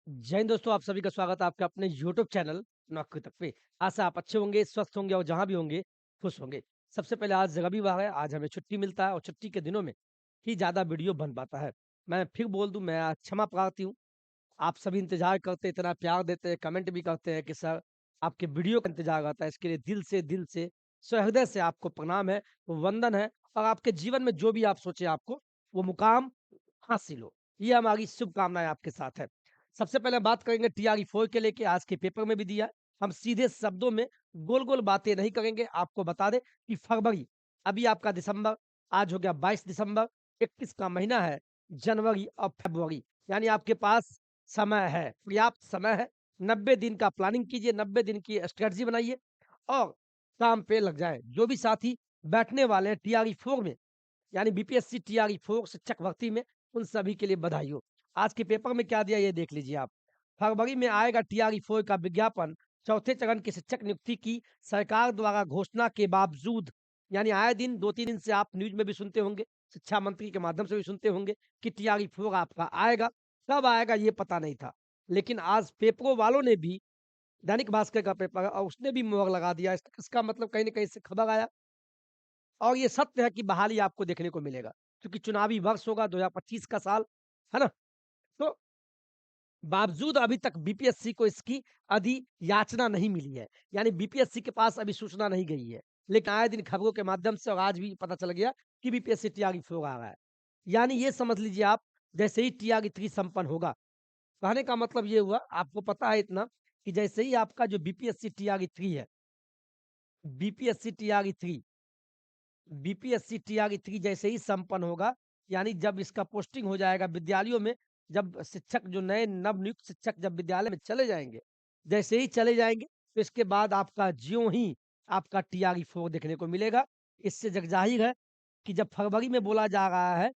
जय हिंद दोस्तों, आप सभी का स्वागत है आपके अपने यूट्यूब चैनल नौकरी तक पे। आशा आप अच्छे होंगे, स्वस्थ होंगे और जहाँ भी होंगे, खुश होंगे। सबसे पहले आज रविवार है, आज हमें छुट्टी मिलता है और छुट्टी के दिनों में ही ज़्यादा वीडियो बन पाता है। मैं फिर बोल दूँ, मैं आज क्षमा प्रार्थी हूँ। आप सभी इंतज़ार करते, इतना प्यार देते हैं, कमेंट भी करते हैं कि सर आपके वीडियो का इंतज़ार रहता है। इसके लिए दिल से, सहृदय से आपको प्रणाम है, वंदन है और आपके जीवन में जो भी आप सोचे आपको वो मुकाम हासिल हो। ये हमारी शुभकामनाएँ आपके साथ है। सबसे पहले बात करेंगे टीआरई-4 के लेके आज के पेपर में भी दिया है। हम सीधे शब्दों में गोल-गोल बातें नहीं करेंगे। आपको बता दें कि फरवरी, अभी आपका दिसंबर, आज हो गया 22 दिसंबर, 31 का महीना है, जनवरी और फरवरी, यानी आपके पास समय है, पर्याप्त समय है। 90 दिन का प्लानिंग कीजिए, 90 दिन की स्ट्रैटेजी बनाइए और काम पे लग जाएँ। जो भी साथी बैठने वाले हैं टीआरई-4 में, यानी बीपीएससी टीआरई-4 शिक्षक भर्ती में, उन सभी के लिए बधाई हो। आज के पेपर में क्या दिया ये देख लीजिए आप। फरवरी में आएगा टीआरई-4 का विज्ञापन, चौथे चरण की शिक्षक नियुक्ति की सरकार द्वारा घोषणा के बावजूद, यानी आए दिन 2-3 दिन से आप न्यूज़ में भी सुनते होंगे, शिक्षा मंत्री के माध्यम से भी सुनते होंगे कि टीआरई-4 आपका आएगा। कब आएगा ये पता नहीं था। लेकिन आज पेपरों वालों ने भी, दैनिक भास्कर का पेपर है और उसने भी मुहर लगा दिया। इसका मतलब कहीं न कहीं से खबर आया और ये सत्य है कि बहाली आपको देखने को मिलेगा, क्योंकि चुनावी वर्ष होगा 2025 का साल, है ना? तो बावजूद अभी तक बीपीएससी को इसकी अधियाचना नहीं मिली है, यानी बीपीएससी के पास अभी सूचना नहीं गई है। लेकिन आए दिन खबरों के माध्यम से और आज भी पता चल गया कि बीपीएससी तैयारी फोड़ आ रहा है। यानी ये समझ लीजिए आप, जैसे ही तैयारी 3 संपन्न होगा, कहने का मतलब ये हुआ, आपको पता है इतना कि जैसे ही आपका जो बीपीएससी तैयारी 3 है, बीपीएससी तैयारी 3 बीपीएससी टीआरई 3 जैसे ही संपन्न होगा, यानी जब इसका पोस्टिंग हो जाएगा विद्यालयों में, जब शिक्षक जो नए नवनियुक्त शिक्षक जब विद्यालय में चले जाएँगे, जैसे ही चले जाएँगे, तो इसके बाद आपका ज्यों ही आपका टीआरई 4 देखने को मिलेगा। इससे जगज़ाहिर है कि जब फरवरी में बोला जा रहा है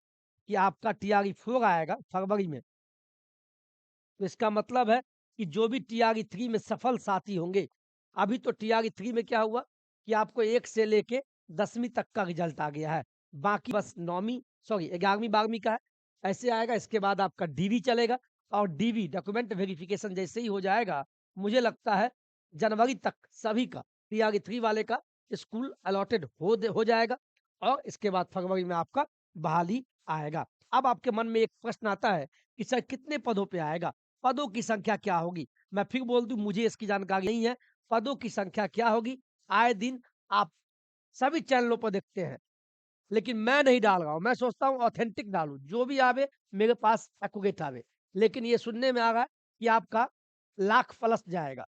कि आपका टीआरई 4 आएगा फरवरी में, तो इसका मतलब है कि जो भी टीआरई 3 में सफल साथी होंगे, अभी तो टीआरई 3 में क्या हुआ कि आपको 1 से लेके 10वीं तक का रिजल्ट आ गया है। बाकी बस 9वीं, सॉरी 11वीं-12वीं का है। ऐसे आएगा, इसके बाद आपका डीवी चलेगा और डीवी डॉक्यूमेंट वेरिफिकेशन जैसे ही हो जाएगा, मुझे लगता है जनवरी तक सभी का, टीआरई 3 वाले का स्कूल अलॉटेड हो जाएगा और इसके बाद फरवरी में आपका बहाली आएगा। अब आपके मन में एक प्रश्न आता है कि सर कितने पदों पे आएगा? पदों की संख्या क्या होगी? मैं फिर बोल दूँ, मुझे इसकी जानकारी नहीं है। पदों की संख्या क्या होगी? आए दिन आप सभी चैनलों पर देखते हैं, लेकिन मैं नहीं डाल रहा हूँ। मैं सोचता हूँ ऑथेंटिक डालूँ, जो भी आवे मेरे पास एक्यूरेट आवे। लेकिन ये सुनने में आ रहा है कि आपका लाख प्लस जाएगा,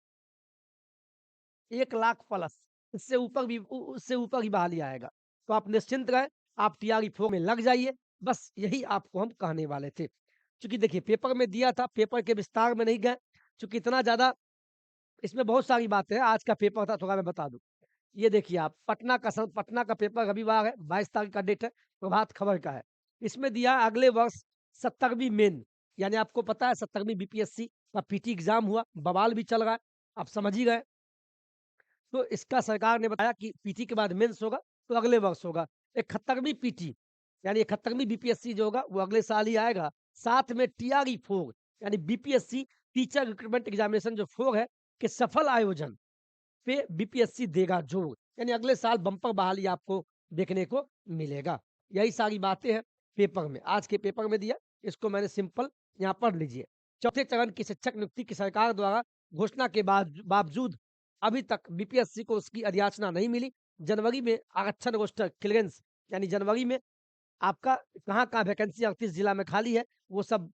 1 लाख प्लस, इससे ऊपर भी उससे ऊपर ही बहाली आएगा। तो आप निश्चिंत रहें, आप टीआरई 4 में लग जाइए, बस यही आपको हम कहने वाले थे। चूँकि देखिए पेपर में दिया था, पेपर के विस्तार में नहीं गए, चूँकि इतना ज़्यादा इसमें बहुत सारी बातें हैं। आज का पेपर था, थोड़ा मैं बता दूँ। ये देखिए आप, पटना का पेपर रविवार है, 22 तारीख का डेट है, प्रभात खबर का है। इसमें दिया है अगले वर्ष 70वीं मेन, यानी आपको पता है 70वीं बीपीएससी का पीटी एग्ज़ाम हुआ, बवाल भी चल रहा है, आप समझ ही गए। तो इसका सरकार ने बताया कि पीटी के बाद मेंस होगा, तो अगले वर्ष होगा। 71वीं पीटी, यानी 71वीं बीपीएससी जो होगा वो अगले साल ही आएगा। साथ में टीआरई 4, यानी बीपीएससी टीचर रिक्रूटमेंट एग्जामिनेशन जो 4 है, के सफल आयोजन पे बीपीएससी देगा जोर, यानी अगले साल बम्पर बहाली आपको देखने को मिलेगा। यही सारी बातें हैं पेपर में, आज के पेपर में दिया, इसको मैंने सिंपल यहाँ पढ़ लीजिए। चौथे चरण की शिक्षक नियुक्ति की सरकार द्वारा घोषणा के बाद बावजूद अभी तक बीपीएससी को उसकी अधियाचना नहीं मिली। जनवरी में आरक्षण रोस्टर क्लियरेंस, यानी जनवरी में आपका कहाँ-कहाँ वैकेंसी 38 जिला में खाली है, वो सब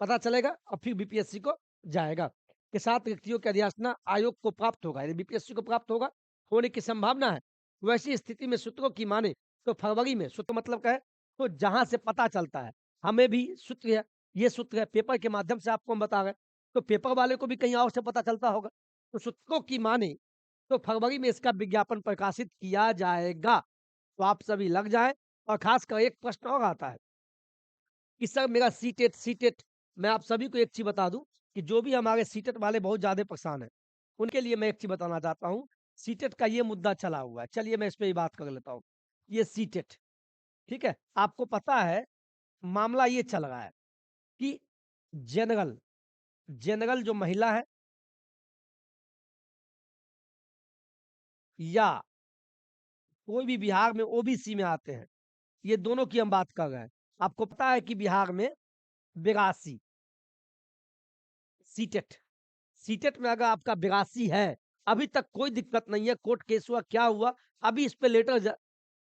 पता चलेगा और फिर बीपीएससी को जाएगा। के साथ रिक्तियों की अधियाचना आयोग को प्राप्त होगा, यानी बीपीएससी को प्राप्त होगा, होने की संभावना है। वैसी स्थिति में सूत्रों की माने तो फरवरी में, सूत्र मतलब क्या है? तो जहाँ से पता चलता है, हमें भी सूत्र है, ये सूत्र है, पेपर के माध्यम से आपको हम बता रहे हैं, तो पेपर वाले को भी कहीं और से पता चलता होगा। तो सूत्रों की माने तो फरवरी में इसका विज्ञापन प्रकाशित किया जाएगा। तो आप सभी लग जाएँ और खासकर एक प्रश्न और आता है कि सर मेरा सीटेट, मैं आप सभी को एक चीज़ बता दूँ कि जो भी हमारे सीटेट वाले बहुत ज़्यादा परेशान हैं, उनके लिए मैं एक चीज़ बताना चाहता हूँ। सीटेट का ये मुद्दा चला हुआ है, चलिए मैं इस पे ही बात कर लेता हूँ। ये सीटेट, ठीक है? आपको पता है मामला ये चल रहा है कि जनरल जनरल जो महिला है, या कोई भी बिहार में ओबीसी में आते हैं, ये दोनों की हम बात कर रहे हैं। आपको पता है कि बिहार में 82 सीटेट सीटेट में अगर आपका 82 है, अभी तक कोई दिक्कत नहीं है, कोर्ट केस हुआ, क्या हुआ, अभी इस पे लेटर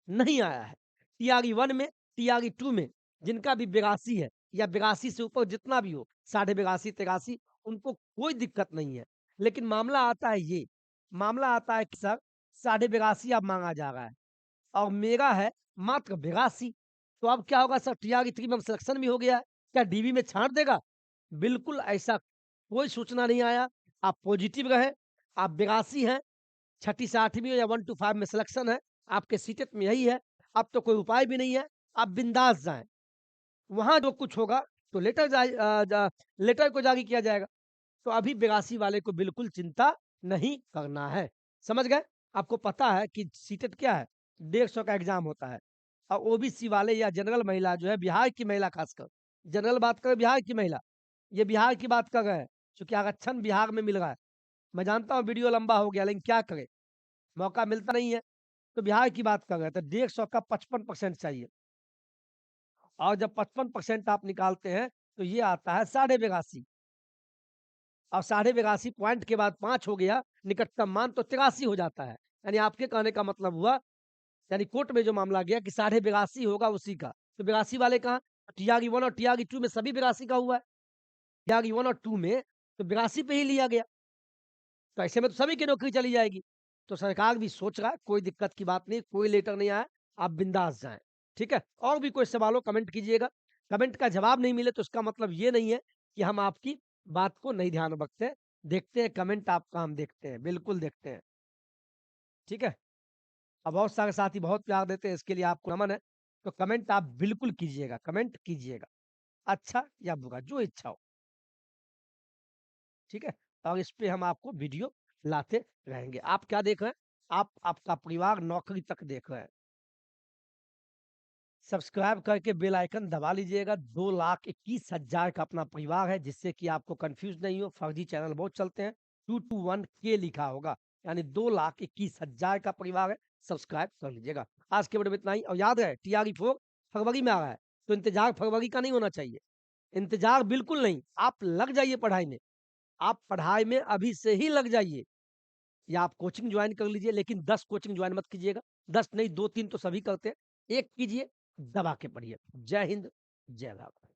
नहीं आया है। टीआरई 1 में, टीआरई 2 में जिनका भी 82 है या 82 से ऊपर जितना भी हो, साढ़े 82, 83, उनको कोई दिक्कत नहीं है। लेकिन मामला आता है कि सर साढ़े 82 अब माँगा जा रहा है और मेरा है मात्र 82। तो अब क्या होगा सर, टीआरई 3 में अब सिलेक्शन भी हो गया है, क्या डीबी में छाँट देगा? बिल्कुल ऐसा कोई सूचना नहीं आया। आप पॉजिटिव रहे, आप 82 हैं, छठी से 8वीं या 1 टू 5 में सिलेक्शन है, आपके सीटेट में यही है, अब तो कोई उपाय भी नहीं है, आप बिंदास जाएँ। वहाँ जो कुछ होगा तो लेटर को जारी किया जाएगा। तो अभी 82 वाले को बिल्कुल चिंता नहीं करना है। समझ गए? आपको पता है कि सीटेट क्या है? 150 का एग्ज़ाम होता है और ओबीसी वाले या जनरल महिला जो है, बिहार की महिला खासकर, जनरल बात करें बिहार की महिला, ये बिहार की बात कर रहे हैं, चूँकि आरक्षण बिहार में मिल रहा है। मैं जानता हूँ वीडियो लंबा हो गया, लेकिन क्या करें, मौका मिलता नहीं है। तो बिहार की बात कर रहे हैं, तो 150 का 55% चाहिए और जब 55% आप निकालते हैं, तो ये आता है साढ़े 82। और साढ़े 82 पॉइंट के बाद 5 हो गया, निकटतम मान तो 83 हो जाता है। यानी आपके कहने का मतलब हुआ, यानी कोर्ट में जो मामला गया कि साढ़े 82 होगा उसी का। तो 82 वाले कहाँ? टीआरई 1 और टीआरई 2 में सभी 82 का हुआ है। टीआरई 1 और 2 में तो 82 पे ही लिया गया। तो ऐसे में तो सभी की नौकरी चली जाएगी। तो सरकार भी सोच रहा है, कोई दिक्कत की बात नहीं, कोई लेटर नहीं आया, आप बिंदास जाएँ। ठीक है? और भी कोई सवाल हो कमेंट कीजिएगा। कमेंट का जवाब नहीं मिले तो इसका मतलब ये नहीं है कि हम आपकी बात को नहीं ध्यान रखते हैं। देखते हैं कमेंट आपका, हम देखते हैं, बिल्कुल देखते हैं। ठीक है? और बहुत सारे साथी बहुत प्यार देते हैं, इसके लिए आपको नमन है। तो कमेंट आप बिल्कुल कीजिएगा, कमेंट कीजिएगा। अच्छा या बुरा, जो इच्छा हो। ठीक है? और इस पे हम आपको वीडियो लाते रहेंगे। आप क्या देख रहे हैं? आप आपका परिवार नौकरी तक देख रहे हैं। सब्सक्राइब करके बेल आइकन दबा लीजिएगा। 2,21,000 का अपना परिवार है, जिससे कि आपको कंफ्यूज नहीं हो। फर्जी चैनल बहुत चलते हैं। 221 के लिखा होगा, यानी 2,21,000 का परिवार है। सब्सक्राइब कर लीजिएगा। आज के वीडियो में इतना ही, और याद रहे टीआरई 4 फरवरी में आ रहा है, तो इंतजार फरवरी का नहीं होना चाहिए। इंतजार बिल्कुल नहीं, आप लग जाइए पढ़ाई में। आप पढ़ाई में अभी से ही लग जाइए, या आप कोचिंग ज्वाइन कर लीजिए, लेकिन 10 कोचिंग ज्वाइन मत कीजिएगा। 10 नहीं, 2-3 तो सभी करते हैं। एक कीजिए, दबा के पढ़िए। जय हिंद, जय भारत।